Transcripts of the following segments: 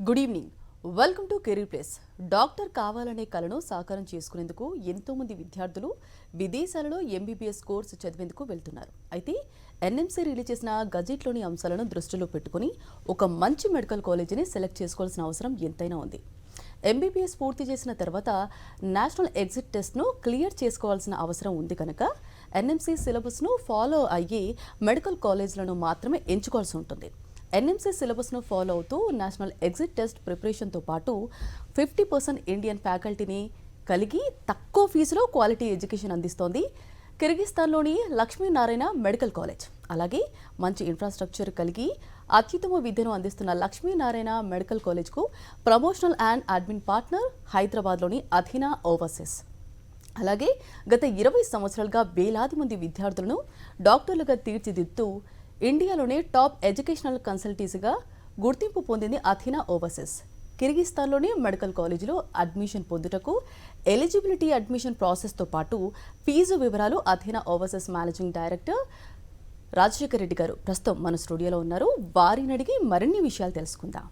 Good evening. Welcome to career place. Doctor కావాలనే కలను సాకారం చేసుకునేందుకు ఎంతోమంది విద్యార్థులు విదేశాలలో ఎంబీబీఎస్ కోర్సు చదివేందుకు వెళ్తున్నారు. అయితే ఎన్ఎంసీ రిలీజ్ చేసిన గజెట్లోని అంశాలను దృష్టిలో పెట్టుకుని ఒక మంచి మెడికల్ కాలేజీని సెలెక్ట్ చేసుకోవాల్సిన అవసరం ఎంతైనా ఉంది. ఎంబీబీఎస్ పూర్తి చేసిన తర్వాత నేషనల్ ఎగ్జిట్ టెస్ట్ను క్లియర్ చేసుకోవాల్సిన అవసరం ఉంది కనుక ఎన్ఎంసీ సిలబస్ను ఫాలో అయ్యి మెడికల్ కాలేజీలను మాత్రమే ఎంచుకోవాల్సి ఉంటుంది. ఎన్ఎంసీ సిలబస్ను ఫాలో అవుతూ నేషనల్ ఎగ్జిట్ టెస్ట్ ప్రిపరేషన్తో పాటు 50% ఇండియన్ ఫ్యాకల్టీని కలిగి తక్కువ ఫీజులో క్వాలిటీ ఎడ్యుకేషన్ అందిస్తోంది కిర్గిస్తాన్లోని లక్ష్మీనారాయణ మెడికల్ కాలేజ్. అలాగే మంచి ఇన్ఫ్రాస్ట్రక్చర్ కలిగి అత్యుత్తమ విద్యను అందిస్తున్న లక్ష్మీనారాయణ మెడికల్ కాలేజ్కు ప్రమోషనల్ అండ్ అడ్మిన్ పార్ట్నర్ హైదరాబాద్లోని అథీనా ఓవర్సీస్. అలాగే గత 20 సంవత్సరాలుగా వేలాది మంది విద్యార్థులను డాక్టర్లుగా తీర్చిదిద్దుతూ ఇండియాలోనే టాప్ ఎడ్యుకేషనల్ కన్సల్టెన్సీగా గుర్తింపు పొందింది అథీనా ఓవర్సీస్. కిర్గిస్తాన్లోని మెడికల్ కాలేజీలో అడ్మిషన్ పొందుటకు ఎలిజిబిలిటీ అడ్మిషన్ ప్రాసెస్తో పాటు ఫీజు వివరాలు Athena overseas managing director Rajasekhar Reddy గారు ప్రస్తుతం మన స్టూడియోలో ఉన్నారు. వారిని అడిగి మరిన్ని విషయాలు తెలుసుకుందాం.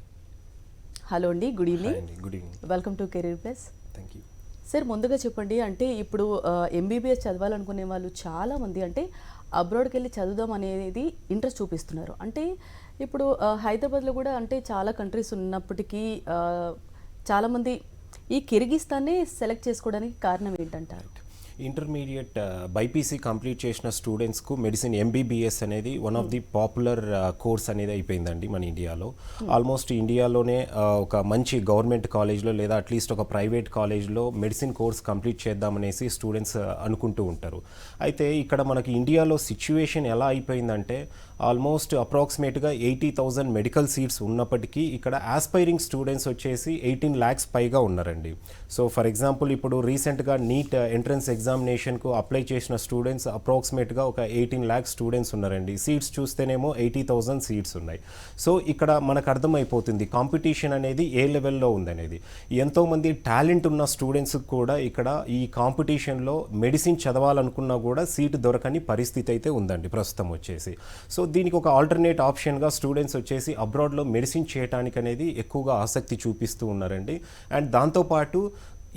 హలో అండి, good evening. Good evening. Welcome to career plus. Thank you sir, ముందుగా చెప్పండి, అంటే ఇప్పుడు ఎంబీబీఎస్ చదవాలనుకునే వాళ్ళు చాలామంది అంటే అబ్రాడ్కి వెళ్ళి చదువుదాం అనేది ఇంట్రెస్ట్ చూపిస్తున్నారు. అంటే ఇప్పుడు హైదరాబాద్లో కూడా అంటే చాలా కంట్రీస్ ఉన్నప్పటికీ చాలామంది ఈ కిర్గిస్తాన్నే సెలెక్ట్ చేసుకోవడానికి కారణం ఏంటంటారు? ఇంటర్మీడియట్ బైపీసీ కంప్లీట్ చేసిన స్టూడెంట్స్కు మెడిసిన్ ఎంబీబీఎస్ అనేది one of the popular course అనేది అయిపోయిందండి మన ఇండియాలో. ఆల్మోస్ట్ ఇండియాలోనే ఒక మంచి గవర్నమెంట్ కాలేజ్లో లేదా అట్లీస్ట్ ఒక ప్రైవేట్ కాలేజ్లో మెడిసిన్ కోర్స్ కంప్లీట్ చేద్దామనేసి స్టూడెంట్స్ అనుకుంటూ ఉంటారు. అయితే ఇక్కడ మనకి ఇండియాలో సిచ్యువేషన్ ఎలా అయిపోయిందంటే ఆల్మోస్ట్ అప్రాక్సిమేట్గా 80,000 మెడికల్ సీట్స్ ఉన్నప్పటికీ ఇక్కడ ఆస్పైరింగ్ స్టూడెంట్స్ వచ్చేసి 18 lakhs పైగా ఉన్నారండి. సో ఫర్ ఎగ్జాంపుల్ ఇప్పుడు రీసెంట్గా నీట్ ఎంట్రన్స్ ఎగ్జామినేషన్కు అప్లై చేసిన స్టూడెంట్స్ అప్రాక్సిమేట్గా ఒక 18 lakhs స్టూడెంట్స్ ఉన్నారండి. సీట్స్ చూస్తేనేమో 80,000 సీట్స్ ఉన్నాయి. సో ఇక్కడ మనకు అర్థమైపోతుంది కాంపిటీషన్ అనేది ఏ లెవెల్లో ఉందనేది. ఎంతోమంది టాలెంట్ ఉన్న స్టూడెంట్స్కి కూడా ఇక్కడ ఈ కాంపిటీషన్లో మెడిసిన్ చదవాలనుకున్నా కూడా సీట్ దొరకని పరిస్థితి అయితే ఉందండి ప్రస్తుతం వచ్చేసి. సో దీనికి ఒక ఆల్టర్నేట్ ఆప్షన్గా స్టూడెంట్స్ వచ్చేసి అబ్రాడ్లో మెడిసిన్ చేయడానికి అనేది ఎక్కువగా ఆసక్తి చూపిస్తూ ఉన్నారండి. అండ్ దాంతోపాటు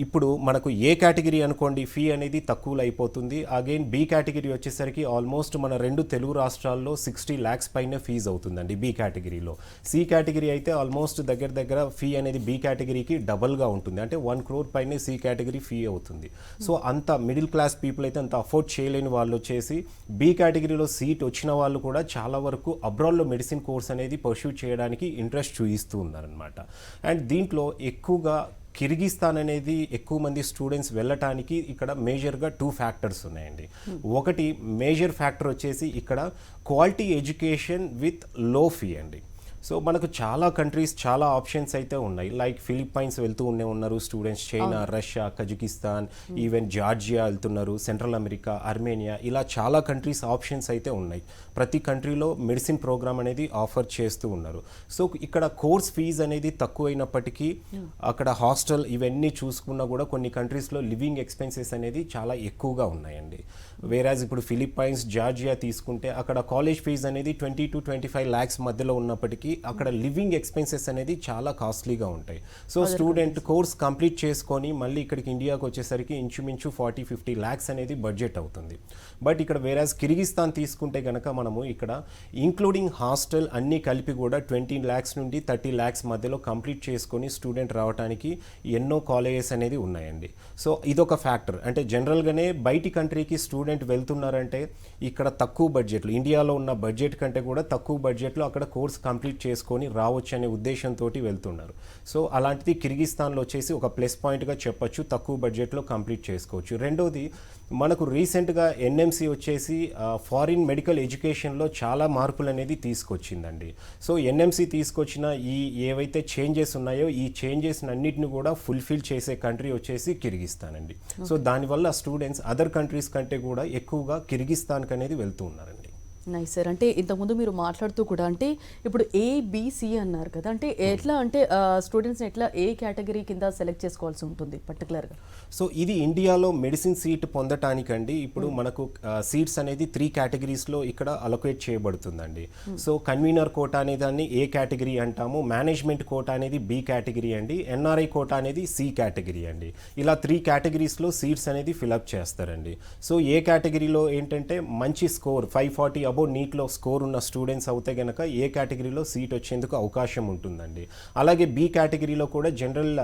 ఇప్పుడు మనకు ఏ కేటగిరీ అనుకోండి ఫీ అనేది తక్కువలో అయిపోతుంది. అగైన్ బి కేటగిరీ వచ్చేసరికి ఆల్మోస్ట్ మన 2 తెలుగు రాష్ట్రాల్లో 60 lakhs పైన ఫీజు అవుతుందండి బి కేటగిరీలో. సి కేటగిరీ అయితే ఆల్మోస్ట్ దగ్గర ఫీ అనేది బి కేటగిరీకి డబల్గా ఉంటుంది. అంటే 1 crore పైన సి కేటగిరీ ఫీ అవుతుంది. సో అంత మిడిల్ క్లాస్ పీపుల్ అయితే అంత అఫోర్డ్ చేయలేని వాళ్ళు వచ్చేసి బి కేటగిరీలో సీట్ వచ్చిన వాళ్ళు కూడా చాలా వరకు అబ్రాడ్లో మెడిసిన్ కోర్స్ అనేది పర్స్యూ చేయడానికి ఇంట్రెస్ట్ చూపిస్తూ ఉన్నారనమాట. అండ్ దీంట్లో ఎక్కువగా కిర్గిస్తాన్ అనేది ఎక్కువ మంది స్టూడెంట్స్ వెళ్ళటానికి ఇక్కడ మేజర్గా 2 ఫ్యాక్టర్స్ ఉన్నాయండి. ఒకటి మేజర్ ఫ్యాక్టర్ వచ్చేసి ఇక్కడ క్వాలిటీ ఎడ్యుకేషన్ విత్ లో ఫీ అండి. సో మనకు చాలా కంట్రీస్ చాలా ఆప్షన్స్ అయితే ఉన్నాయి. లైక్ ఫిలిప్పైన్స్ వెళ్తూ ఉన్నారు students, China, Russia, Kazakhstan, even Georgia వెళ్తున్నారు, సెంట్రల్ అమెరికా, అర్మేనియా, ఇలా చాలా కంట్రీస్ ఆప్షన్స్ అయితే ఉన్నాయి. ప్రతి కంట్రీలో మెడిసిన్ ప్రోగ్రామ్ అనేది ఆఫర్ చేస్తూ ఉన్నారు. సో ఇక్కడ కోర్స్ ఫీజు అనేది తక్కువైనప్పటికీ అక్కడ హాస్టల్ ఇవన్నీ చూసుకున్నా కూడా కొన్ని కంట్రీస్లో లివింగ్ ఎక్స్పెన్సెస్ అనేది చాలా ఎక్కువగా ఉన్నాయండి. వేరాజ్ ఇప్పుడు ఫిలిప్పైన్స్, జార్జియా తీసుకుంటే అక్కడ కాలేజ్ ఫీజు అనేది 20 to 25 lakhs మధ్యలో ఉన్నప్పటికీ అక్కడ లివింగ్ ఎక్స్పెన్సెస్ అనేది చాలా కాస్ట్లీగా ఉంటాయి. సో స్టూడెంట్ కోర్స్ కంప్లీట్ చేసుకొని మళ్ళీ ఇక్కడికి ఇండియాకి వచ్చేసరికి ఇంచుమించు 40-50 lakhs అనేది బడ్జెట్ అవుతుంది. బట్ ఇక్కడ వేరాజ్ కిర్గిస్తాన్ తీసుకుంటే కనుక మనము ఇక్కడ ఇంక్లూడింగ్ హాస్టల్ అన్నీ కలిపి కూడా 20 lakhs నుండి 30 lakhs మధ్యలో కంప్లీట్ చేసుకొని స్టూడెంట్ రావడానికి ఎన్నో కాలేజెస్ అనేది ఉన్నాయండి. సో ఇదొక ఫ్యాక్టర్. అంటే జనరల్గానే బయటి కంట్రీకి స్టూడెంట్ వెళ్తున్నారంటే ఇక్కడ తక్కువ బడ్జెట్లో, ఇండియాలో ఉన్న బడ్జెట్ కంటే కూడా తక్కువ బడ్జెట్లో అక్కడ కోర్స్ కంప్లీట్ చేసుకొని రావచ్చు అనే ఉద్దేశంతో వెళ్తున్నారు. సో అలాంటిది కిర్గిస్తాన్లో వచ్చేసి ఒక ప్లస్ పాయింట్గా చెప్పొచ్చు, తక్కువ బడ్జెట్లో కంప్లీట్ చేసుకోవచ్చు. రెండోది మనకు రీసెంట్గా ఎన్ఎంసీ వచ్చేసి ఫారిన్ మెడికల్ ఎడ్యుకేషన్లో చాలా మార్పులు అనేది తీసుకొచ్చిందండి. సో ఎన్ఎంసీ తీసుకొచ్చిన ఈ ఏవైతే చేంజెస్ ఉన్నాయో ఈ చేంజెస్ అన్నిటిని కూడా ఫుల్ఫిల్ చేసే కంట్రీ వచ్చేసి కిర్గిస్తాన్ అండి. సో దానివల్ల స్టూడెంట్స్ అదర్ కంట్రీస్ కంటే కూడా ఎక్కువగా కిర్గిస్తాన్కి అనేది వెళ్తూ ఉన్నారండి. Nice sir. అంటే ఇంతకుముందు మీరు మాట్లాడుతూ కూడా అంటే ఇప్పుడు ఏబిసి అన్నారు కదా, అంటే ఎట్లా అంటే స్టూడెంట్స్ని ఎట్లా ఏ కేటగిరీ కింద సెలెక్ట్ చేసుకోవాల్సి ఉంటుంది పర్టికులర్గా? సో ఇది ఇండియాలో మెడిసిన్ సీట్ పొందటానికండి ఇప్పుడు మనకు సీట్స్ అనేది 3 కేటగిరీస్లో ఇక్కడ అలొకేట్ చేయబడుతుందండి. సో కన్వీనర్ కోటా అనే దాన్ని ఏ కేటగిరీ అంటాము, మేనేజ్మెంట్ కోటా అనేది బి కేటగిరీ అండి, ఎన్ఆర్ఐ కోటా అనేది సి కేటగిరీ అండి. ఇలా 3 కేటగిరీస్లో సీట్స్ అనేది ఫిలప్ చేస్తారండి. సో ఏ కేటగిరీలో ఏంటంటే మంచి స్కోర్ 540 అబోవ్ నీట్లో స్కోర్ ఉన్న స్టూడెంట్స్ అవుతే గనక ఏ కేటగిరీలో సీట్ వచ్చేందుకు అవకాశం ఉంటుందండి. అలాగే బి కేటగిరీలో కూడా జనరల్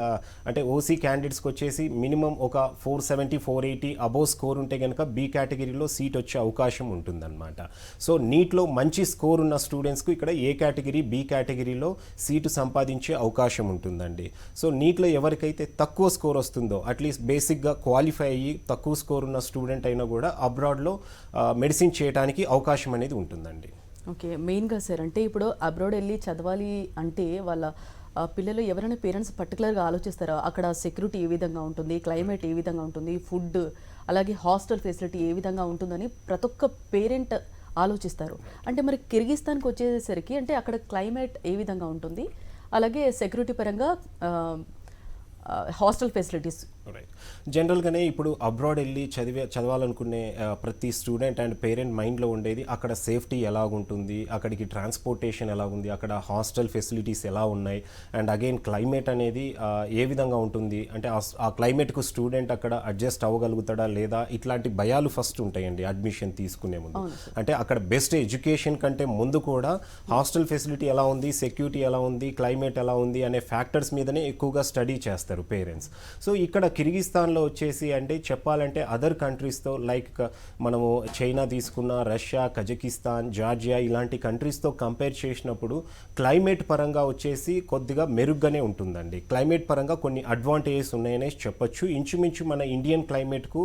అంటే ఓసీ క్యాండిడేట్స్కి వచ్చేసి మినిమం ఒక 470 480 అబోవ్ స్కోర్ ఉంటే కనుక బి కేటగిరీలో సీట్ వచ్చే అవకాశం ఉంటుందన్నమాట. సో నీట్లో మంచి స్కోర్ ఉన్న స్టూడెంట్స్కు ఇక్కడ ఏ కేటగిరీ బి కేటగిరీలో సీటు సంపాదించే అవకాశం ఉంటుందండి. సో నీట్లో ఎవరికైతే తక్కువ స్కోర్ వస్తుందో అట్లీస్ట్ బేసిక్గా క్వాలిఫై అయ్యి తక్కువ స్కోర్ ఉన్న స్టూడెంట్ అయినా కూడా అబ్రాడ్లో మెడిసిన్ చేయడానికి అవకాశం అనేది ఉంటుందండి. ఓకే, మెయిన్గా సార్ అంటే ఇప్పుడు అబ్రాడ్ వెళ్ళి చదవాలి అంటే వాళ్ళ పిల్లలు ఎవరైనా పేరెంట్స్ పర్టికులర్గా ఆలోచిస్తారా? అక్కడ సెక్యూరిటీ ఏ విధంగా ఉంటుంది, క్లైమేట్ ఏ విధంగా ఉంటుంది, ఫుడ్ అలాగే హాస్టల్ ఫెసిలిటీ ఏ విధంగా ఉంటుందని ప్రతి ఒక్క పేరెంట్ ఆలోచిస్తారు. అంటే మరి కిర్గిస్తాన్కి వచ్చేసరికి అంటే అక్కడ క్లైమేట్ ఏ విధంగా ఉంటుంది, అలాగే సెక్యూరిటీ పరంగా హాస్టల్ ఫెసిలిటీస్? జనరల్గానే ఇప్పుడు అబ్రాడ్ వెళ్ళి చదవాలనుకునే ప్రతి స్టూడెంట్ అండ్ పేరెంట్ మైండ్లో ఉండేది అక్కడ సేఫ్టీ ఎలాగుంటుంది, అక్కడికి ట్రాన్స్పోర్టేషన్ ఎలాగుంది, అక్కడ హాస్టల్ ఫెసిలిటీస్ ఎలా ఉన్నాయి, అండ్ అగైన్ క్లైమేట్ అనేది ఏ విధంగా ఉంటుంది, అంటే ఆ క్లైమేట్కు స్టూడెంట్ అక్కడ అడ్జస్ట్ అవ్వగలుగుతాడా లేదా, ఇట్లాంటి భయాలు ఫస్ట్ ఉంటాయండి అడ్మిషన్ తీసుకునే ముందు. అంటే అక్కడ బెస్ట్ ఎడ్యుకేషన్ కంటే ముందు కూడా హాస్టల్ ఫెసిలిటీ ఎలా ఉంది, సెక్యూరిటీ ఎలా ఉంది, క్లైమేట్ ఎలా ఉంది అనే ఫ్యాక్టర్స్ మీదనే ఎక్కువగా స్టడీ చేస్తారు పేరెంట్స్. సో ఇక్కడ కిర్గిస్తాన్లో వచ్చేసి అంటే చెప్పాలంటే అదర్ కంట్రీస్తో లైక్ మనము చైనా తీసుకున్న, రష్యా, కజకిస్తాన్, జార్జియా ఇలాంటి కంట్రీస్తో కంపేర్ చేసినప్పుడు క్లైమేట్ పరంగా వచ్చేసి కొద్దిగా మెరుగ్గానే ఉంటుందండి. క్లైమేట్ పరంగా కొన్ని అడ్వాంటేజెస్ ఉన్నాయనే చెప్పొచ్చు. ఇంచుమించు మన ఇండియన్ క్లైమేట్కు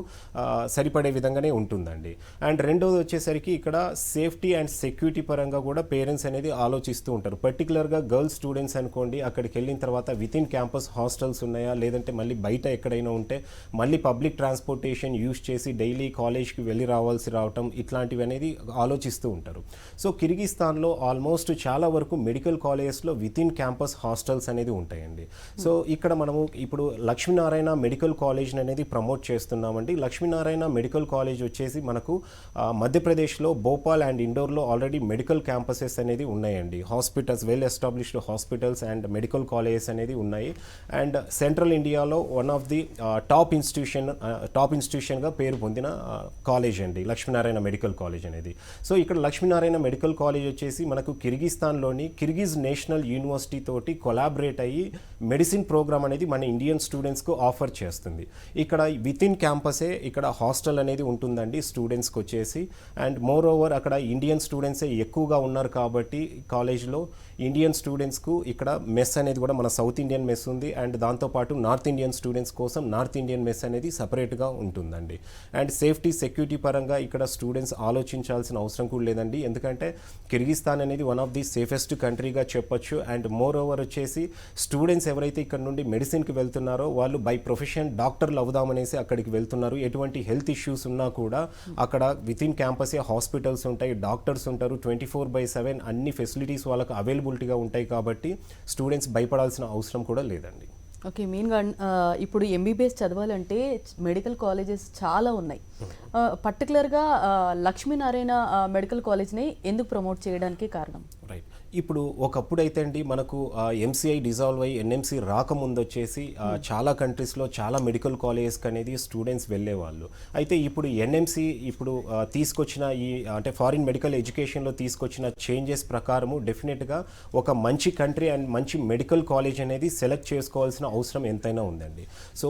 సరిపడే విధంగానే ఉంటుందండి. అండ్ రెండోది వచ్చేసరికి ఇక్కడ సేఫ్టీ అండ్ సెక్యూరిటీ పరంగా కూడా పేరెంట్స్ అనేది ఆలోచిస్తూ ఉంటారు. పర్టికులర్గా గర్ల్స్ స్టూడెంట్స్ అనుకోండి, అక్కడికి వెళ్ళిన తర్వాత విత్ ఇన్ క్యాంపస్ హాస్టల్స్ ఉన్నాయా లేదంటే మళ్ళీ బయట ఎక్కడైనా ఉంటే మళ్ళీ పబ్లిక్ ట్రాన్స్పోర్టేషన్ యూజ్ చేసి డైలీ కాలేజ్కి వెళ్ళి రావటం ఇట్లాంటివి అనేది ఆలోచిస్తూ ఉంటారు. సో కిర్గిస్తాన్లో ఆల్మోస్ట్ చాలా వరకు మెడికల్ కాలేజెస్లో విత్ ఇన్ క్యాంపస్ హాస్టల్స్ అనేది ఉంటాయండి. సో ఇక్కడ మనము ఇప్పుడు లక్ష్మీనారాయణ మెడికల్ కాలేజ్ అనేది ప్రమోట్ చేస్తున్నామండి. లక్ష్మీనారాయణ మెడికల్ కాలేజ్ వచ్చేసి మనకు మధ్యప్రదేశ్లో భోపాల్ అండ్ ఇండోర్లో ఆల్రెడీ మెడికల్ క్యాంపసెస్ అనేది ఉన్నాయండి. Hospitals, well established hospitals and medical colleges అనేది ఉన్నాయి. అండ్ సెంట్రల్ ఇండియాలో వన్ ఆఫ్ ది టాప్ ఇన్స్టిట్యూషన్గా పేరు పొందిన కాలేజ్ అండి లక్ష్మీనారాయణ మెడికల్ కాలేజ్ అనేది. సో ఇక్కడ లక్ష్మీనారాయణ మెడికల్ కాలేజ్ వచ్చేసి మనకు కిర్గిస్తాన్లోని కిర్గిజ్ నేషనల్ యూనివర్సిటీ తోటి కొలాబరేట్ అయ్యి మెడిసిన్ ప్రోగ్రామ్ అనేది మన ఇండియన్ స్టూడెంట్స్కు ఆఫర్ చేస్తుంది. ఇక్కడ విత్ ఇన్ క్యాంపసే ఇక్కడ హాస్టల్ అనేది ఉంటుందండి స్టూడెంట్స్కి వచ్చేసి. అండ్ మోర్ ఓవర్ అక్కడ ఇండియన్ స్టూడెంట్సే ఎక్కువగా ఉన్నారు కాబట్టి కాలేజ్లో ఇండియన్ స్టూడెంట్స్కు ఇక్కడ మెస్ అనేది కూడా మన సౌత్ ఇండియన్ మెస్ ఉంది. అండ్ దాంతోపాటు నార్త్ ఇండియన్ స్టూడెంట్స్ కోసం నార్త్ ఇండియన్ మెస్ అనేది సపరేట్గా ఉంటుందండి. అండ్ సేఫ్టీ సెక్యూరిటీ పరంగా ఇక్కడ స్టూడెంట్స్ ఆలోచించాల్సిన అవసరం కూడా లేదండి. ఎందుకంటే కిర్గిస్తాన్ అనేది వన్ ఆఫ్ ది సేఫెస్ట్ కంట్రీగా చెప్పొచ్చు. అండ్ మోర్ ఓవర్ వచ్చేసి స్టూడెంట్స్ ఎవరైతే ఇక్కడ నుండి మెడిసిన్కి వెళ్తున్నారో వాళ్ళు బై ప్రొఫెషన్ డాక్టర్లు అవుదామనేసి అక్కడికి వెళ్తున్నారు. ఎటువంటి హెల్త్ ఇష్యూస్ ఉన్నా కూడా అక్కడ విత్ ఇన్ క్యాంపసే హాస్పిటల్స్ ఉంటాయి, డాక్టర్స్ ఉంటారు, 24/7 అన్ని ఫెసిలిటీస్ వాళ్ళకు అవైలబిలిటీగా ఉంటాయి కాబట్టి స్టూడెంట్స్ భయపడాల్సిన అవసరం కూడా లేదండి. ఓకే, మెయిన్గా ఇప్పుడు ఎంబీబీఎస్ చదవాలంటే మెడికల్ కాలేజెస్ చాలా ఉన్నాయి. పర్టికులర్గా లక్ష్మీనారాయణ మెడికల్ కాలేజ్ని ఎందుకు ప్రమోట్ చేయడానికి కారణం? రైట్, ఇప్పుడు ఒకప్పుడు అయితే అండి మనకు ఎంసీఐ డిజాల్వ్ అయ్యి ఎన్ఎంసీ రాకముందు వచ్చేసి చాలా కంట్రీస్లో చాలా మెడికల్ కాలేజెస్కి అనేది స్టూడెంట్స్ వెళ్ళేవాళ్ళు. అయితే ఇప్పుడు ఎన్ఎంసీ ఇప్పుడు తీసుకొచ్చిన ఈ అంటే ఫారిన్ మెడికల్ ఎడ్యుకేషన్లో తీసుకొచ్చిన చేంజెస్ ప్రకారము డెఫినెట్గా ఒక మంచి కంట్రీ అండ్ మంచి మెడికల్ కాలేజ్ అనేది సెలెక్ట్ చేసుకోవాల్సిన అవసరం ఎంతైనా ఉందండి. సో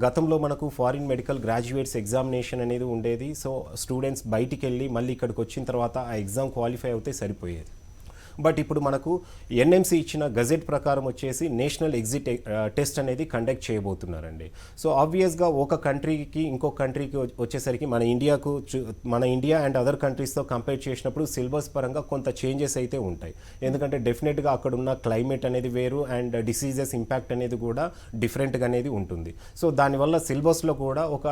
గతంలో మనకు ఫారిన్ మెడికల్ గ్రాడ్యుయేట్స్ ఎగ్జామినేషన్ అనేది ఉండేది. సో స్టూడెంట్స్ బయటికి వెళ్ళి మళ్ళీ ఇక్కడికి వచ్చిన తర్వాత ఆ ఎగ్జామ్ క్వాలిఫై అవుతే సరిపోయేది. బట్ ఇప్పుడు మనకు ఎన్ఎంసి ఇచ్చిన గజెట్ ప్రకారం వచ్చేసి నేషనల్ ఎగ్జిట్ టెస్ట్ అనేది కండక్ట్ చేయబోతున్నారండి. సో ఆబ్వియస్గా ఒక కంట్రీకి ఇంకొక కంట్రీకి వచ్చేసరికి మన ఇండియా అండ్ అదర్ కంట్రీస్తో కంపేర్ చేసినప్పుడు సిలబస్ పరంగా కొంత చేంజెస్ అయితే ఉంటాయి. ఎందుకంటే డెఫినెట్గా అక్కడ ఉన్న క్లైమేట్ అనేది వేరు అండ్ డిసీజెస్ ఇంపాక్ట్ అనేది కూడా డిఫరెంట్గా అనేది ఉంటుంది. సో దానివల్ల సిలబస్లో కూడా ఒక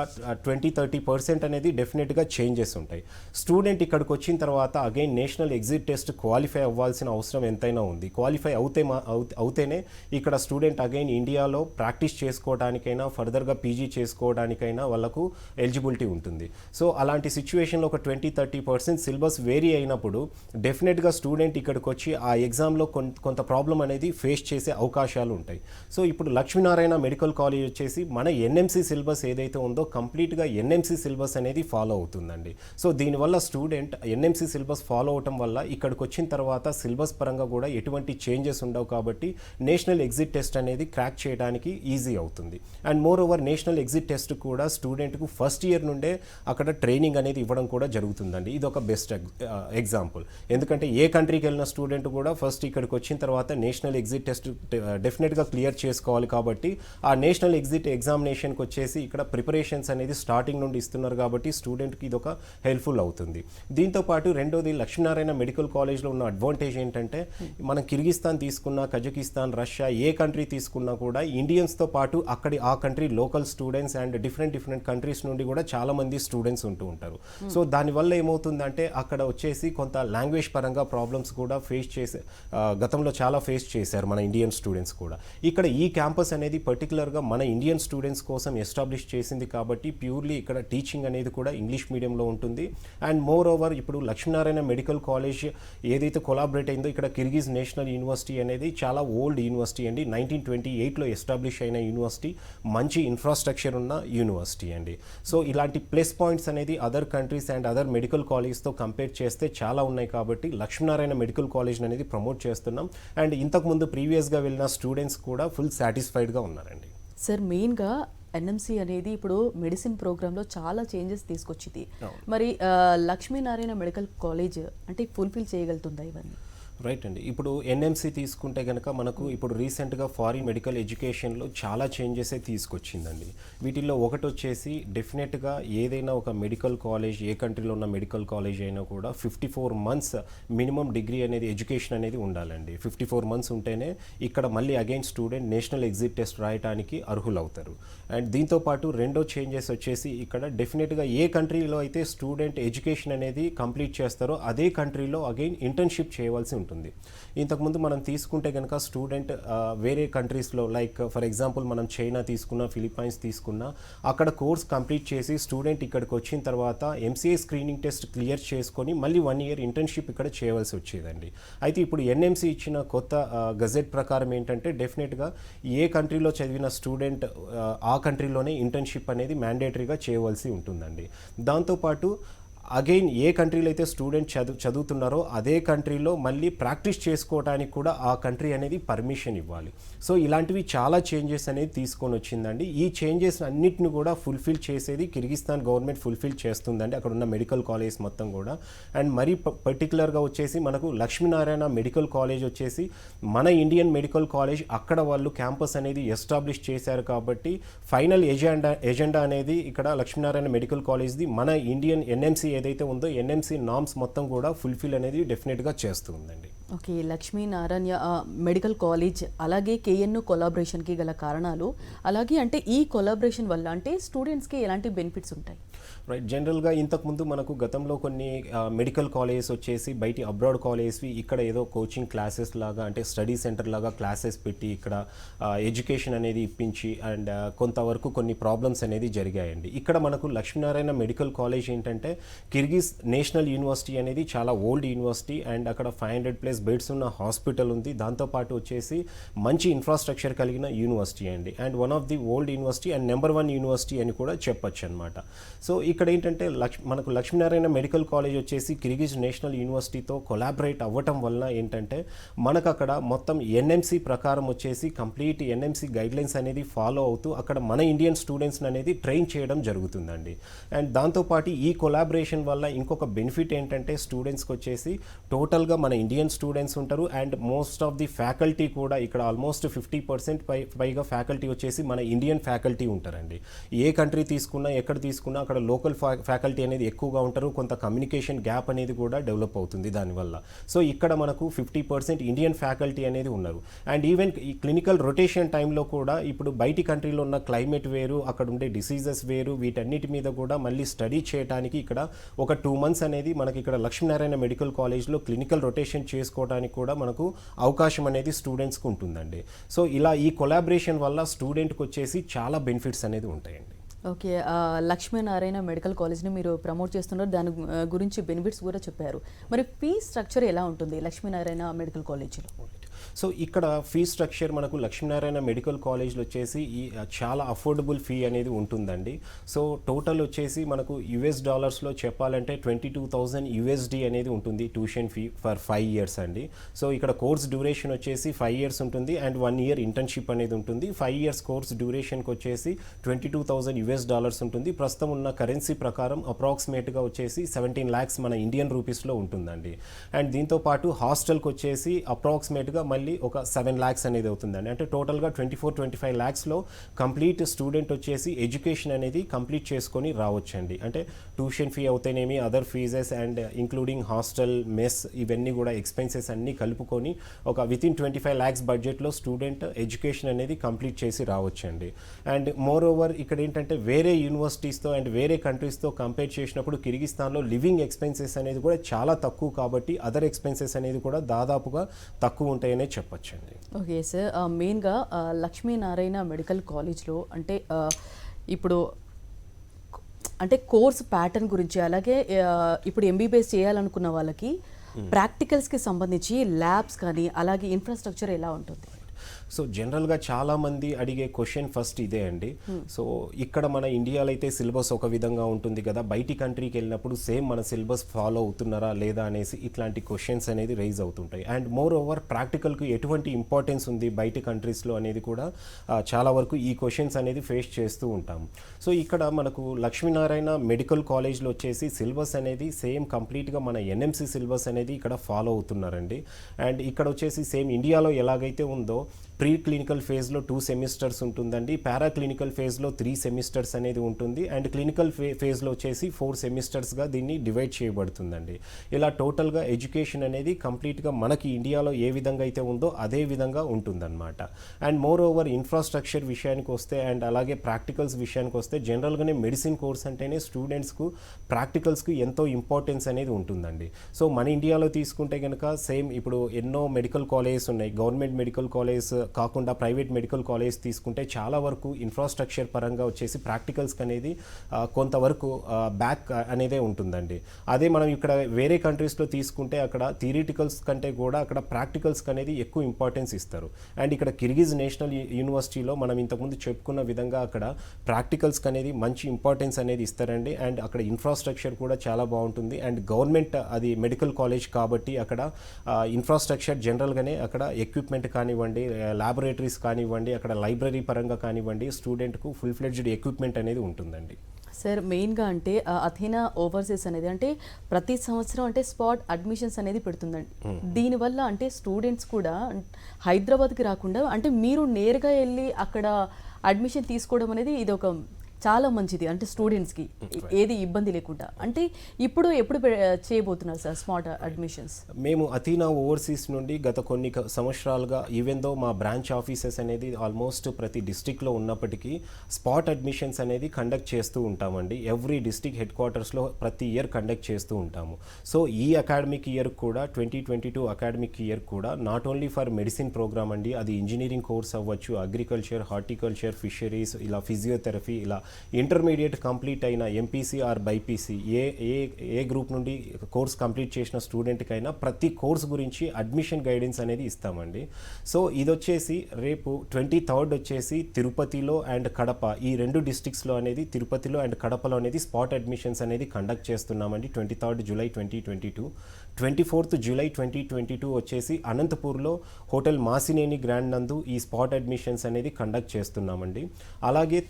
20-30% అనేది డెఫినెట్గా చేంజెస్ ఉంటాయి. స్టూడెంట్ ఇక్కడికి వచ్చిన తర్వాత again national exit test qualify అవ్వాల్సిన అవసరం ఎంతైనా ఉంది. క్వాలిఫై అవుతేనే ఇక్కడ స్టూడెంట్ అగైన్ ఇండియాలో ప్రాక్టీస్ చేసుకోవడానికైనా ఫర్దర్గా పీజీ చేసుకోవడానికైనా వాళ్ళకు ఎలిజిబిలిటీ ఉంటుంది. సో అలాంటి సిచ్యువేషన్లో ఒక 20-30% సిలబస్ వేరీ అయినప్పుడు డెఫినెట్గా స్టూడెంట్ ఇక్కడికి వచ్చి ఆ ఎగ్జామ్లో కొంత ప్రాబ్లం అనేది ఫేస్ చేసే అవకాశాలు ఉంటాయి. సో ఇప్పుడు లక్ష్మీనారాయణ మెడికల్ కాలేజ్ వచ్చేసి మన ఎన్ఎంసి సిలబస్ ఏదైతే ఉందో కంప్లీట్గా ఎన్ఎంసి సిలబస్ అనేది ఫాలో అవుతుందండి. సో దీనివల్ల స్టూడెంట్ ఎన్ఎంసి సిలబస్ ఫాలో అవటం వల్ల ఇక్కడికి వచ్చిన తర్వాత సిలబస్ పరంగా కూడా ఎటువంటి చేంజెస్ ఉండవు కాబట్టి నేషనల్ ఎగ్జిట్ టెస్ట్ అనేది క్రాక్ చేయడానికి ఈజీ అవుతుంది. And more over national exit test కూడా స్టూడెంట్కు ఫస్ట్ ఇయర్ నుండే అక్కడ ట్రైనింగ్ అనేది ఇవ్వడం కూడా జరుగుతుందండి. ఇది ఒక బెస్ట్ ఎగ్జాంపుల్. ఎందుకంటే ఏ కంట్రీకి వెళ్ళిన స్టూడెంట్ కూడా ఫస్ట్ ఇక్కడికి వచ్చిన తర్వాత నేషనల్ ఎగ్జిట్ టెస్ట్ డెఫినెట్గా క్లియర్ చేసుకోవాలి కాబట్టి ఆ నేషనల్ ఎగ్జిట్ ఎగ్జామినేషన్కి వచ్చేసి ఇక్కడ ప్రిపరేషన్స్ అనేది స్టార్టింగ్ నుండి ఇస్తున్నారు కాబట్టి స్టూడెంట్కి ఇది ఒక హెల్ప్ఫుల్ అవుతుంది. దీంతోపాటు రెండోది లక్ష్మీనారాయణ మెడికల్ కాలేజ్లో ఉన్న అడ్వాంటేజ్ ఏంటంటే మనం కిర్గిస్తాన్ తీసుకున్నా, కజకిస్తాన్, రష్యా ఏ కంట్రీ తీసుకున్నా కూడా ఇండియన్స్తో పాటు ఆ country local students and different countries నుండి కూడా చాలామంది స్టూడెంట్స్ ఉంటూ ఉంటారు. సో దానివల్ల ఏమవుతుందంటే అక్కడ వచ్చేసి కొంత లాంగ్వేజ్ పరంగా ప్రాబ్లమ్స్ కూడా గతంలో చాలా ఫేస్ చేశారు మన ఇండియన్ స్టూడెంట్స్ కూడా. ఇక్కడ ఈ క్యాంపస్ అనేది పర్టికులర్గా మన ఇండియన్ స్టూడెంట్స్ కోసం ఎస్టాబ్లిష్ చేసింది కాబట్టి ప్యూర్లీ ఇక్కడ టీచింగ్ అనేది కూడా ఇంగ్లీష్ మీడియంలో ఉంటుంది. అండ్ మోర్ ఓవర్ ఇప్పుడు లక్ష్మీనారాయణ మెడికల్ కాలేజ్ ఏదైతే కొలాబరేట్ అయిందో ఇక్కడ కిర్గిజ్ నేషనల్ యూనివర్సిటీ అనేది చాలా ఓల్డ్ యూనివర్సిటీ అండి. 1928లో ఎస్టాబ్లిష్ అయిన యూనివర్సిటీ, మంచి ఇన్ఫ్రాస్ట్రక్చర్ ఉన్న యూనివర్సిటీ అండి. సో ఇలాంటి ప్లస్ పాయింట్స్ అనేది other countries and other medical కాలేజ్తో కంపేర్ చేస్తే చాలా ఉన్నాయి కాబట్టి లక్ష్మీనారాయణ మెడికల్ కాలేజ్ అనేది ప్రమోట్ చేస్తున్నాం. అండ్ ఇంతకుముందు ప్రీవియస్గా వెళ్ళిన స్టూడెంట్స్ కూడా ఫుల్ సాటిస్ఫైడ్గా ఉన్నారండి. సార్ మెయిన్గా ఎన్ఎంసి అనేది ఇప్పుడు మెడిసిన్ ప్రోగ్రాంలో చాలా చేంజెస్ తీసుకొచ్చింది. మరి లక్ష్మీనారాయణ మెడికల్ కాలేజ్ అంటే ఫుల్ఫిల్ చేయగలుగుతుందా ఇవన్నీ? రైట్ అండి. ఇప్పుడు ఎన్ఎంసి తీసుకుంటే కనుక మనకు ఇప్పుడు రీసెంట్గా ఫారిన్ మెడికల్ ఎడ్యుకేషన్లో చాలా చేంజెస్ తీసుకొచ్చిందండి. వీటిల్లో ఒకటి వచ్చేసి డెఫినెట్గా ఏదైనా ఒక మెడికల్ కాలేజ్, ఏ కంట్రీలో ఉన్న మెడికల్ కాలేజ్ అయినా కూడా 54 months మినిమం డిగ్రీ అనేది ఎడ్యుకేషన్ అనేది ఉండాలండి. 54 months ఉంటేనే ఇక్కడ మళ్ళీ again student national exit test రాయడానికి అర్హులవుతారు. అండ్ దీంతోపాటు రెండో చేంజెస్ వచ్చేసి ఇక్కడ డెఫినెట్గా ఏ కంట్రీలో అయితే స్టూడెంట్ ఎడ్యుకేషన్ అనేది కంప్లీట్ చేస్తారో అదే కంట్రీలో అగైన్ ఇంటర్న్షిప్ చేయవలసి ఉంటుంది. ఇంతకుముందు మనం తీసుకుంటే కనుక స్టూడెంట్ వేరే కంట్రీస్లో లైక్ ఫర్ ఎగ్జాంపుల్ మనం చైనా తీసుకున్నా, ఫిలిప్పైన్స్ తీసుకున్నా అక్కడ కోర్స్ కంప్లీట్ చేసి స్టూడెంట్ ఇక్కడికి వచ్చిన తర్వాత ఎంసీఏ స్క్రీనింగ్ టెస్ట్ క్లియర్ చేసుకొని మళ్ళీ 1 year ఇంటర్న్షిప్ ఇక్కడ చేయవలసి వచ్చేదండి. అయితే ఇప్పుడు ఎన్ఎంసీ ఇచ్చిన కొత్త గజెట్ ప్రకారం ఏంటంటే డెఫినెట్గా ఏ కంట్రీలో చదివిన స్టూడెంట్ ఆ కంట్రీలోనే ఇంటర్న్షిప్ అనేది మ్యాండేటరీగా చేయవలసి ఉంటుందండి. దాంతోపాటు అగైన్ ఏ కంట్రీలో అయితే స్టూడెంట్ చదువుతున్నారో అదే కంట్రీలో మళ్ళీ ప్రాక్టీస్ చేసుకోవడానికి కూడా ఆ కంట్రీ అనేది పర్మిషన్ ఇవ్వాలి. సో ఇలాంటివి చాలా చేంజెస్ అనేది తీసుకొని వచ్చిందండి. ఈ చేంజెస్ అన్నిటిని కూడా ఫుల్ఫిల్ చేసేది కిర్గిస్తాన్ గవర్నమెంట్ ఫుల్ఫిల్ చేస్తుందండి అక్కడ ఉన్న మెడికల్ కాలేజ్ మొత్తం కూడా. అండ్ మరీ పర్టికులర్గా వచ్చేసి మనకు లక్ష్మీనారాయణ మెడికల్ కాలేజ్ వచ్చేసి మన ఇండియన్ మెడికల్ కాలేజ్ అక్కడ వాళ్ళు క్యాంపస్ అనేది ఎస్టాబ్లిష్ చేశారు కాబట్టి ఫైనల్ ఎజెండా అనేది ఇక్కడ లక్ష్మీనారాయణ మెడికల్ కాలేజ్ది మన ఇండియన్ ఎన్ఎంసీ ఏదైతే ఉందో ఎన్ఎంసీ నామ్స్ మొత్తం కూడా ఫుల్ఫిల్ అనేది డెఫినెట్గా చేస్తుందండి. ఓకే, లక్ష్మీనారాయణ మెడికల్ కాలేజ్ అలాగే కేఎన్యు కొలాబరేషన్కి గల కారణాలు, అలాగే అంటే ఈ కొలాబరేషన్ వల్ల అంటే స్టూడెంట్స్కి ఎలాంటి బెనిఫిట్స్ ఉంటాయి? రైట్, జనరల్గా ఇంతకుముందు మనకు గతంలో కొన్ని మెడికల్ కాలేజెస్ వచ్చేసి బయట అబ్రాడ్ కాలేజ్వి ఇక్కడ ఏదో కోచింగ్ క్లాసెస్ లాగా అంటే స్టడీ సెంటర్ లాగా క్లాసెస్ పెట్టి ఇక్కడ ఎడ్యుకేషన్ అనేది ఇప్పించి అండ్ కొంతవరకు కొన్ని ప్రాబ్లమ్స్ అనేది జరిగాయండి. ఇక్కడ మనకు లక్ష్మీనారాయణ మెడికల్ కాలేజ్ ఏంటంటే కిర్గిజ్ నేషనల్ యూనివర్సిటీ అనేది చాలా ఓల్డ్ యూనివర్సిటీ అండ్ అక్కడ 500+ బెడ్స్ ఉన్న హాస్పిటల్ ఉంది. దాంతోపాటు వచ్చేసి మంచి ఇన్ఫ్రాస్ట్రక్చర్ కలిగిన యూనివర్సిటీ అండి. And one of the old university and number 1 university అని కూడా చెప్పొచ్చు అనమాట. సో ఇక్కడ ఏంటంటే మనకు లక్ష్మీనారాయణ మెడికల్ కాలేజ్ వచ్చేసి కిర్గిజ్ నేషనల్ యూనివర్సిటీతో కొలాబరేట్ అవ్వటం వలన ఏంటంటే మనకు అక్కడ మొత్తం ఎన్ఎంసీ ప్రకారం వచ్చేసి కంప్లీట్ ఎన్ఎంసీ గైడ్లైన్స్ అనేది ఫాలో అవుతూ అక్కడ మన ఇండియన్ స్టూడెంట్స్ని అనేది ట్రైన్ చేయడం జరుగుతుందండి. అండ్ దాంతోపాటు ఈ కొలాబరేషన్ వల్ల ఇంకొక బెనిఫిట్ ఏంటంటే స్టూడెంట్స్కి వచ్చేసి టోటల్గా మన ఇండియన్ స్టూడెంట్స్ స్టూడెంట్స్ ఉంటారు. And most of the faculty కూడా ఇక్కడ ఆల్మోస్ట్ 50% పైగా ఫ్యాకల్టీ వచ్చేసి మన ఇండియన్ ఫ్యాకల్టీ ఉంటారండి. ఏ కంట్రీ తీసుకున్నా ఎక్కడ తీసుకున్నా అక్కడ లోకల్ ఫ్యాకల్టీ అనేది ఎక్కువగా ఉంటారు. కొంత కమ్యూనికేషన్ గ్యాప్ అనేది కూడా డెవలప్ అవుతుంది దానివల్ల. సో ఇక్కడ మనకు 50% ఇండియన్ ఫ్యాకల్టీ అనేది ఉన్నారు. అండ్ ఈవెన్ ఈ క్లినికల్ రొటేషన్ టైంలో కూడా ఇప్పుడు బయటి కంట్రీలో ఉన్న క్లైమేట్ వేరు, అక్కడ ఉండే డిసీజెస్ వేరు, వీటన్నిటి మీద కూడా మళ్ళీ స్టడీ చేయడానికి ఇక్కడ ఒక 2 months అనేది మనకి ఇక్కడ లక్ష్మీనారాయణ మెడికల్ కాలేజ్లో క్లినికల్ రొటేషన్ చేసుకోవడానికి కూడా మనకు అవకాశం అనేది స్టూడెంట్స్కి ఉంటుందండి. సో ఇలా ఈ కొలాబరేషన్ వల్ల స్టూడెంట్కి వచ్చేసి చాలా బెనిఫిట్స్ అనేది ఉంటాయండి. ఓకే, లక్ష్మీనారాయణ మెడికల్ కాలేజ్ని మీరు ప్రమోట్ చేస్తున్నారు, దాని గురించి బెనిఫిట్స్ కూడా చెప్పారు. మరి ఫీ స్ట్రక్చర్ ఎలా ఉంటుంది లక్ష్మీనారాయణ మెడికల్ కాలేజ్లో? సో ఇక్కడ ఫీ స్ట్రక్చర్ మనకు లక్ష్మీనారాయణ మెడికల్ కాలేజ్లో వచ్చేసి ఈ చాలా అఫోర్డబుల్ ఫీ అనేది ఉంటుందండి. సో టోటల్ వచ్చేసి మనకు $డాలర్స్లో చెప్పాలంటే 22,000 USD అనేది ఉంటుంది ట్యూషన్ ఫీ ఫర్ 5 years అండి. సో ఇక్కడ కోర్స్ డ్యూరేషన్ వచ్చేసి 5 years ఉంటుంది అండ్ 1 year ఇంటర్న్షిప్ అనేది ఉంటుంది. 5 years కోర్స్ డ్యూరేషన్కి వచ్చేసి $22,000 డాలర్స్ ఉంటుంది. ప్రస్తుతం ఉన్న కరెన్సీ ప్రకారం అప్రాక్సిమేట్గా వచ్చేసి 17 lakhs మన ఇండియన్ రూపీస్లో ఉంటుందండి. అండ్ దీంతో పాటు హాస్టల్కి వచ్చేసి అప్రాక్సిమేట్గా మళ్ళీ ఒక 7 lakhs అనేది అవుతుందండి. అంటే టోటల్గా 24-25 lakhsలో కంప్లీట్ స్టూడెంట్ వచ్చేసి ఎడ్యుకేషన్ అనేది కంప్లీట్ చేసుకొని రావచ్చండి. అంటే ట్యూషన్ ఫీ అవుతేనేమి, other fees and including hostel, mess, ఇవన్నీ కూడా ఎక్స్పెన్సెస్ అన్నీ కలుపుకొని ఒక వితిన్ 25 lakhs బడ్జెట్లో స్టూడెంట్ ఎడ్యుకేషన్ అనేది కంప్లీట్ చేసి రావచ్చండి. అండ్ మోర్ ఓవర్ ఇక్కడ ఏంటంటే వేరే యూనివర్సిటీస్తో అండ్ వేరే కంట్రీస్తో కంపేర్ చేసినప్పుడు కిర్గిస్తాన్లో లివింగ్ ఎక్స్పెన్సెస్ అనేది కూడా చాలా తక్కువ కాబట్టి అదర్ ఎక్స్పెన్సెస్ అనేది కూడా దాదాపుగా తక్కువ ఉంటాయనే చెప్పొచ్చండి. ఓకే సార్, మెయిన్గా లక్ష్మీనారాయణ మెడికల్ కాలేజ్లో అంటే ఇప్పుడు అంటే కోర్స్ ప్యాటర్న్ గురించి, అలాగే ఇప్పుడు ఎంబీబీఎస్ చేయాలనుకున్న వాళ్ళకి ప్రాక్టికల్స్కి సంబంధించి ల్యాబ్స్ కానీ అలాగే ఇన్ఫ్రాస్ట్రక్చర్ ఎలా ఉంటుంది? సో జనరల్గా చాలామంది అడిగే క్వశ్చన్ ఫస్ట్ ఇదే అండి. సో ఇక్కడ మన ఇండియాలో అయితే సిలబస్ ఒక విధంగా ఉంటుంది కదా, బయటి కంట్రీకి వెళ్ళినప్పుడు సేమ్ మన సిలబస్ ఫాలో అవుతున్నారా లేదా అనేసి ఇట్లాంటి క్వశ్చన్స్ అనేది రైజ్ అవుతుంటాయి. అండ్ మోర్ ఓవర్ ప్రాక్టికల్కి ఎటువంటి ఇంపార్టెన్స్ ఉంది బయటి కంట్రీస్లో అనేది కూడా చాలా వరకు ఈ క్వశ్చన్స్ అనేది ఫేస్ చేస్తూ ఉంటాం. సో ఇక్కడ మనకు లక్ష్మీనారాయణ మెడికల్ కాలేజ్లో వచ్చేసి సిలబస్ అనేది సేమ్ కంప్లీట్గా మన ఎన్ఎంసి సిలబస్ అనేది ఇక్కడ ఫాలో అవుతున్నారండి. అండ్ ఇక్కడ వచ్చేసి సేమ్ ఇండియాలో ఎలాగైతే ఉందో ప్రీ క్లినికల్ ఫేజ్లో 2 semesters ఉంటుందండి, పారాక్లినికల్ ఫేజ్లో 3 semesters అనేది ఉంటుంది, అండ్ క్లినికల్ ఫేజ్లో వచ్చేసి 4 semestersగా దీన్ని డివైడ్ చేయబడుతుందండి. ఇలా టోటల్గా ఎడ్యుకేషన్ అనేది కంప్లీట్గా మనకి ఇండియాలో ఏ విధంగా అయితే ఉందో అదే విధంగా ఉంటుందన్నమాట. అండ్ మోర్ ఓవర్ ఇన్ఫ్రాస్ట్రక్చర్ విషయానికి వస్తే అండ్ అలాగే ప్రాక్టికల్స్ విషయానికి వస్తే జనరల్గానే మెడిసిన్ కోర్స్ అంటేనే స్టూడెంట్స్కు ప్రాక్టికల్స్కి ఎంతో ఇంపార్టెన్స్ అనేది ఉంటుందండి. సో మన ఇండియాలో తీసుకుంటే కనుక సేమ్ ఇప్పుడు ఎన్నో మెడికల్ కాలేజెస్ ఉన్నాయి, గవర్నమెంట్ మెడికల్ కాలేజ్ కాకుండా ప్రైవేట్ మెడికల్ కాలేజ్ తీసుకుంటే చాలా వరకు ఇన్ఫ్రాస్ట్రక్చర్ పరంగా వచ్చేసి ప్రాక్టికల్స్కి అనేది కొంతవరకు బ్యాక్ అనేదే ఉంటుందండి. అదే మనం ఇక్కడ వేరే కంట్రీస్లో తీసుకుంటే అక్కడ థియరిటికల్స్ కంటే కూడా అక్కడ ప్రాక్టికల్స్కి అనేది ఎక్కువ ఇంపార్టెన్స్ ఇస్తారు. అండ్ ఇక్కడ కిర్గిజ్ నేషనల్ యూనివర్సిటీలో మనం ఇంతకుముందు చెప్పుకున్న విధంగా అక్కడ ప్రాక్టికల్స్కి అనేది మంచి ఇంపార్టెన్స్ అనేది ఇస్తారండి. అండ్ అక్కడ ఇన్ఫ్రాస్ట్రక్చర్ కూడా చాలా బాగుంటుంది. అండ్ గవర్నమెంట్ అది మెడికల్ కాలేజ్ కాబట్టి అక్కడ ఇన్ఫ్రాస్ట్రక్చర్ జనరల్గానే అక్కడ ఎక్విప్మెంట్ కానివ్వండి, ల్యాబొరేటరీస్ కానివ్వండి, అక్కడ లైబ్రరీ పరంగా కానివ్వండి, స్టూడెంట్కు ఫుల్ ఫ్లెడ్జ్డ్ ఎక్విప్మెంట్ అనేది ఉంటుందండి. సార్ మెయిన్గా అంటే అథీనా ఓవర్సీస్ అనేది అంటే ప్రతి సంవత్సరం అంటే స్పాట్ అడ్మిషన్స్ అనేది పెడుతుందండి. దీనివల్ల అంటే స్టూడెంట్స్ కూడా హైదరాబాద్కి రాకుండా అంటే మీరు నేరుగా వెళ్ళి అక్కడ అడ్మిషన్ తీసుకోవడం అనేది ఇది ఒక చాలా మంచిది, అంటే స్టూడెంట్స్కి ఏది ఇబ్బంది లేకుండా. అంటే ఎప్పుడు చేయబోతున్నారు సార్ స్మార్ట్ అడ్మిషన్స్? మేము అథీనా ఓవర్సీస్ నుండి గత కొన్ని సంవత్సరాలుగా ఈవెన్ దో మా బ్రాంచ్ ఆఫీసెస్ అనేది ఆల్మోస్ట్ ప్రతి డిస్టిక్లో ఉన్నప్పటికీ స్పాట్ అడ్మిషన్స్ అనేది కండక్ట్ చేస్తూ ఉంటామండి. ఎవ్రీ డిస్టిక్ హెడ్ క్వార్టర్స్లో ప్రతి ఇయర్ కండక్ట్ చేస్తూ ఉంటాము. సో ఈ అకాడమిక్ ఇయర్ కూడా 2022 అకాడమిక్ ఇయర్ కూడా not only for medicine program అండి, అది ఇంజనీరింగ్ కోర్స్ అవ్వచ్చు, అగ్రికల్చర్, హార్టికల్చర్, ఫిషరీస్, ఇలా ఫిజియోథెరపీ, ఇలా ఇంటర్మీడియట్ కంప్లీట్ అయిన ఎంపీసీ ఆర్ బైపీసీ ఏ గ్రూప్ నుండి కోర్స్ కంప్లీట్ చేసిన స్టూడెంట్కైనా ప్రతి కోర్స్ గురించి అడ్మిషన్ గైడెన్స్ అనేది ఇస్తామండి. సో ఇది వచ్చేసి రేపు 23rd వచ్చేసి తిరుపతిలో అండ్ కడప, ఈ 2 డిస్ట్రిక్ట్స్లో అనేది తిరుపతిలో అండ్ కడపలో అనేది స్పాట్ అడ్మిషన్స్ అనేది కండక్ట్ చేస్తున్నామండి. 23rd July 2022. 24th July 2022 వచ్చేసి అనంతపూర్లో హోటల్ మాసినేని గ్రాండ్ నందు ఈ స్పాట్ అడ్మిషన్స్ అనేది కండక్ట్ చేస్తున్నామండి. అలాగే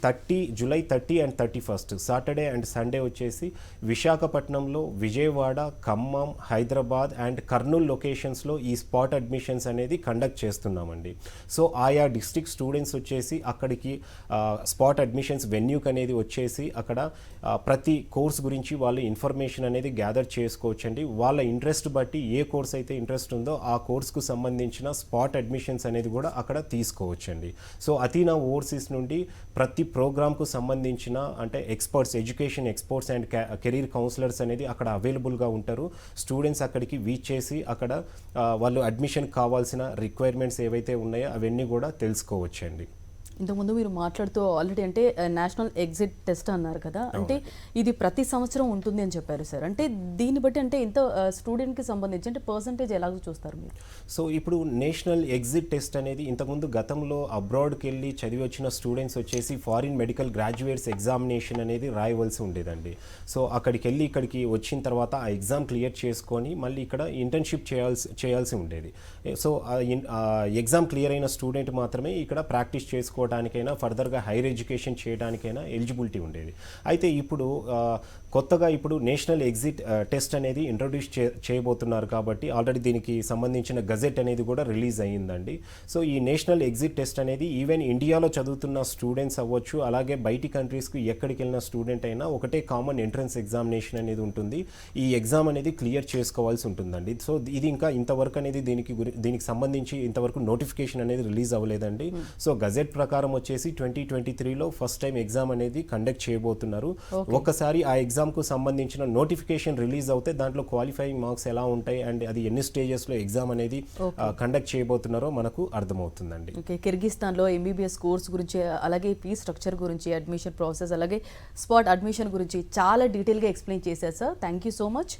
July 30 and 31 Saturday and Sunday వచ్చేసి విశాఖపట్నంలో, విజయవాడ, ఖమ్మం, హైదరాబాద్ అండ్ కర్నూలు లొకేషన్స్లో ఈ స్పాట్ అడ్మిషన్స్ అనేది కండక్ట్ చేస్తున్నామండి. సో ఆయా డిస్ట్రిక్ట్ స్టూడెంట్స్ వచ్చేసి అక్కడికి స్పాట్ అడ్మిషన్స్ వెన్యూకి అనేది వచ్చేసి అక్కడ ప్రతి కోర్స్ గురించి వాళ్ళు ఇన్ఫర్మేషన్ అనేది గ్యాదర్ చేసుకోవచ్చండి. వాళ్ళ ఇంట్రెస్ట్ బట్టి ఏ కోర్స్ అయితే ఇంట్రెస్ట్ ఉందో ఆ కోర్స్కు సంబంధించిన స్పాట్ అడ్మిషన్స్ అనేది కూడా అక్కడ తీసుకోవచ్చండి. సో అథీనా ఓవర్సీస్ నుండి ప్రతి ప్రోగ్రామ్కు సంబంధించిన అంటే experts, education experts and career counsellors అనేది అక్కడ అవైలబుల్గా ఉంటారు. స్టూడెంట్స్ అక్కడికి వీచ్ చేసి అక్కడ వాళ్ళు అడ్మిషన్ కావాల్సిన రిక్వైర్మెంట్స్ ఏవైతే ఉన్నాయో అవన్నీ కూడా తెలుసుకోవచ్చండి. ఇంతకుముందు మీరు మాట్లాడుతూ ఆల్రెడీ అంటే నేషనల్ ఎగ్జిట్ టెస్ట్ అన్నారు కదా, అంటే ఇది ప్రతి సంవత్సరం ఉంటుంది అని చెప్పారు సార్. అంటే దీన్ని బట్టి అంటే ఇంత స్టూడెంట్కి సంబంధించి అంటే పర్సంటేజ్ ఎలాగో చూస్తారు మీరు? సో ఇప్పుడు నేషనల్ ఎగ్జిట్ టెస్ట్ అనేది ఇంతకుముందు గతంలో అబ్రాడ్కి వెళ్ళి చదివి వచ్చిన స్టూడెంట్స్ వచ్చేసి ఫారిన్ మెడికల్ గ్రాడ్యుయేట్స్ ఎగ్జామినేషన్ అనేది రాయవలసి ఉండేదండి. సో అక్కడికి వెళ్ళి ఇక్కడికి వచ్చిన తర్వాత ఆ ఎగ్జామ్ క్లియర్ చేసుకొని మళ్ళీ ఇక్కడ ఇంటర్న్షిప్ చేయాల్సి ఉండేది. సో ఆ ఎగ్జామ్ క్లియర్ అయిన స్టూడెంట్ మాత్రమే ఇక్కడ ప్రాక్టీస్ చేసుకోవడానికైనా ఫర్దర్గా హైయర్ ఎడ్యుకేషన్ చేయడానికైనా ఎలిజిబిలిటీ ఉండేది. అయితే ఇప్పుడు కొత్తగా ఇప్పుడు నేషనల్ ఎగ్జిట్ టెస్ట్ అనేది ఇంట్రొడ్యూస్ చేయబోతున్నారు కాబట్టి ఆల్రెడీ దీనికి సంబంధించిన గజెట్ అనేది కూడా రిలీజ్ అయ్యిందండి. సో ఈ నేషనల్ ఎగ్జిట్ టెస్ట్ అనేది ఈవెన్ ఇండియాలో చదువుతున్న స్టూడెంట్స్ అవ్వచ్చు, అలాగే బయటి కంట్రీస్కి ఎక్కడికి వెళ్ళిన స్టూడెంట్ అయినా ఒకటే కామన్ ఎంట్రన్స్ ఎగ్జామినేషన్ అనేది ఉంటుంది. ఈ ఎగ్జామ్ అనేది క్లియర్ చేసుకోవాల్సి ఉంటుందండి. సో ఇది ఇంకా ఇంతవరకు అనేది దీనికి సంబంధించి ఇంతవరకు నోటిఫికేషన్ అనేది రిలీజ్ అవ్వలేదండి. సో గజెట్ ప్రకారం వచ్చేసి 2023లో ఫస్ట్ టైం ఎగ్జామ్ అనేది కండక్ట్ చేయబోతున్నారు. ఒక్కసారి ఆ ఎగ్జామ్కు సంబంధించిన నోటిఫికేషన్ రిలీజ్ అవుతే దాంట్లో క్వాలిఫైయింగ్ మార్క్స్ ఎలా ఉంటాయి అండ్ అది ఎన్ని స్టేజెస్లో ఎగ్జామ్ అనేది కండక్ట్ చేయబోతున్నారో మనకు అర్థమవుతుందండి. ఓకే, కిర్గిస్తాన్లో ఎంబీబీఎస్ కోర్స్ గురించి, అలాగే ఫీ స్ట్రక్చర్ గురించి, అడ్మిషన్ ప్రాసెస్, అలాగే స్పాట్ అడ్మిషన్ గురించి చాలా డీటెయిల్గా ఎక్స్ప్లెయిన్ చేశారు sir. Thank you so much.